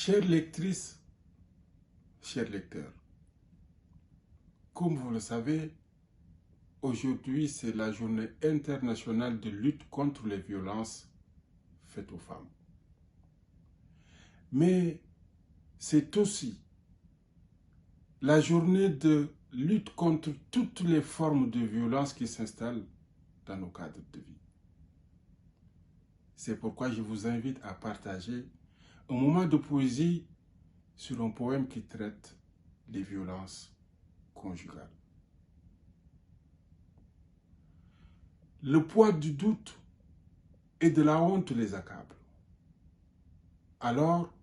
Chères lectrices, chers lecteurs, comme vous le savez, aujourd'hui c'est la journée internationale de lutte contre les violences faites aux femmes. Mais c'est aussi la journée de lutte contre toutes les formes de violence qui s'installent dans nos cadres de vie. C'est pourquoi je vous invite à partager un moment de poésie sur un poème qui traite des violences conjugales. Le poids du doute et de la honte les accable. Alors,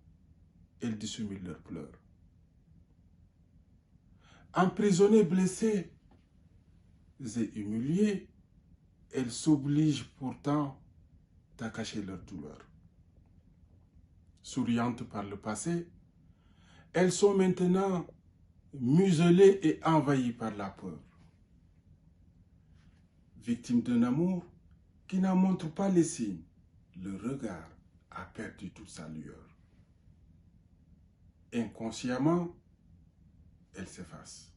elles dissimulent leurs pleurs. Emprisonnées, blessées et humiliées, elles s'obligent pourtant à cacher leur douleur. Souriantes par le passé, elles sont maintenant muselées et envahies par la peur. Victimes d'un amour qui n'en montre pas les signes, le regard a perdu toute sa lueur. Inconsciemment, elles s'effacent.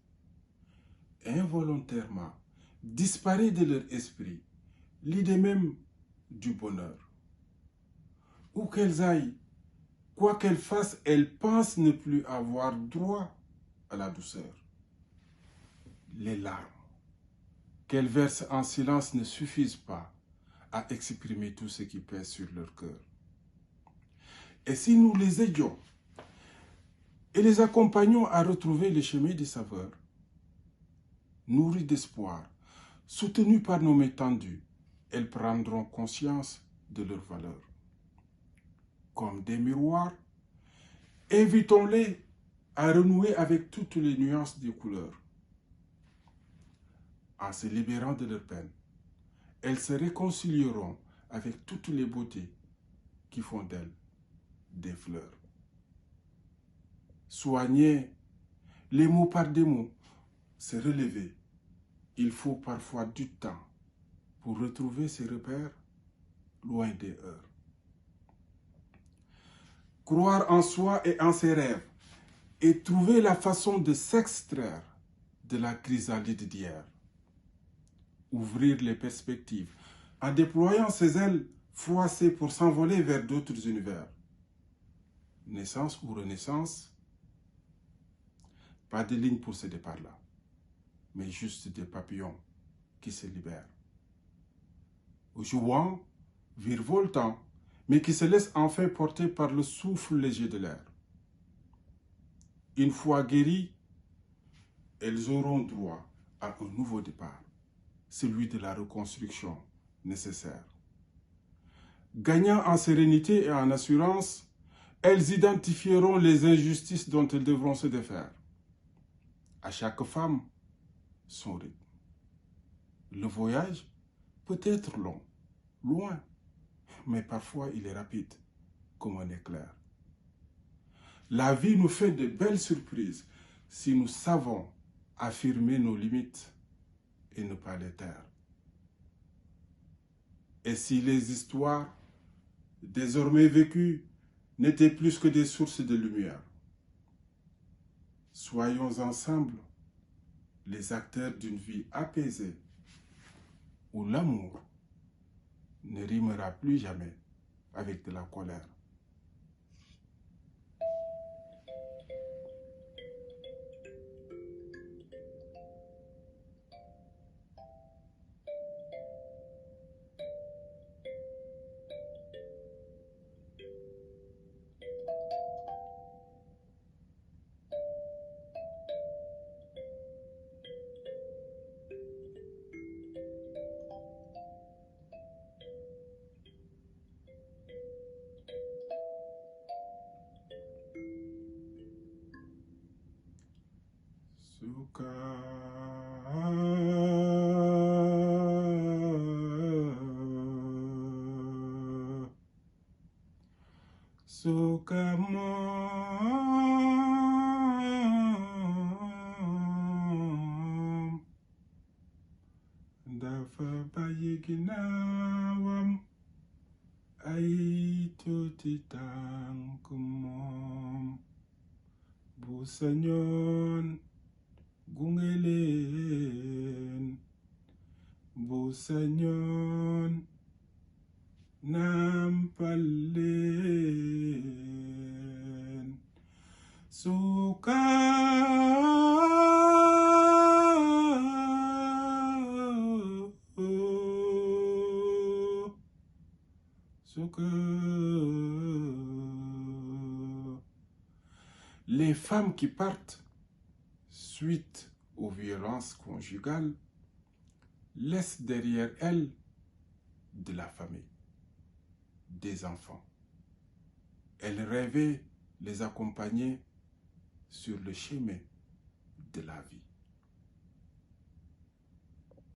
Involontairement, disparaît de leur esprit l'idée même du bonheur. Où qu'elles aillent, quoi qu'elles fassent, elles pensent ne plus avoir droit à la douceur. Les larmes qu'elles versent en silence ne suffisent pas à exprimer tout ce qui pèse sur leur cœur. Et si nous les aidons et les accompagnons à retrouver le chemin des saveurs, nourries d'espoir, soutenues par nos mains tendues, elles prendront conscience de leur valeur. Comme des miroirs, invitons-les à renouer avec toutes les nuances des couleurs. En se libérant de leur peine, elles se réconcilieront avec toutes les beautés qui font d'elles des fleurs. Soigner les mots par des mots, se relever. Il faut parfois du temps pour retrouver ses repères loin des heures. Croire en soi et en ses rêves et trouver la façon de s'extraire de la chrysalide d'hier. Ouvrir les perspectives en déployant ses ailes froissées pour s'envoler vers d'autres univers. Naissance ou renaissance, pas de ligne pour ce départ-là, mais juste des papillons qui se libèrent. Jouant, virevoltant, mais qui se laissent enfin porter par le souffle léger de l'air. Une fois guéries, elles auront droit à un nouveau départ, celui de la reconstruction nécessaire. Gagnant en sérénité et en assurance, elles identifieront les injustices dont elles devront se défaire. À chaque femme, son rythme. Le voyage peut être long, loin, mais parfois il est rapide, comme un éclair. La vie nous fait de belles surprises si nous savons affirmer nos limites et ne pas les taire. Et si les histoires désormais vécues n'étaient plus que des sources de lumière, soyons ensemble les acteurs d'une vie apaisée où l'amour ne rimera plus jamais avec de la colère. Suka moom dafa bàyyi ginnaawam ay tuuti tànk moom bu sañoon gunge leen bu sañoon nampal leen suka Les femmes qui partent suite aux violences conjugales laissent derrière elles de la famille, des enfants. Elles rêvaient les accompagner sur le chemin de la vie.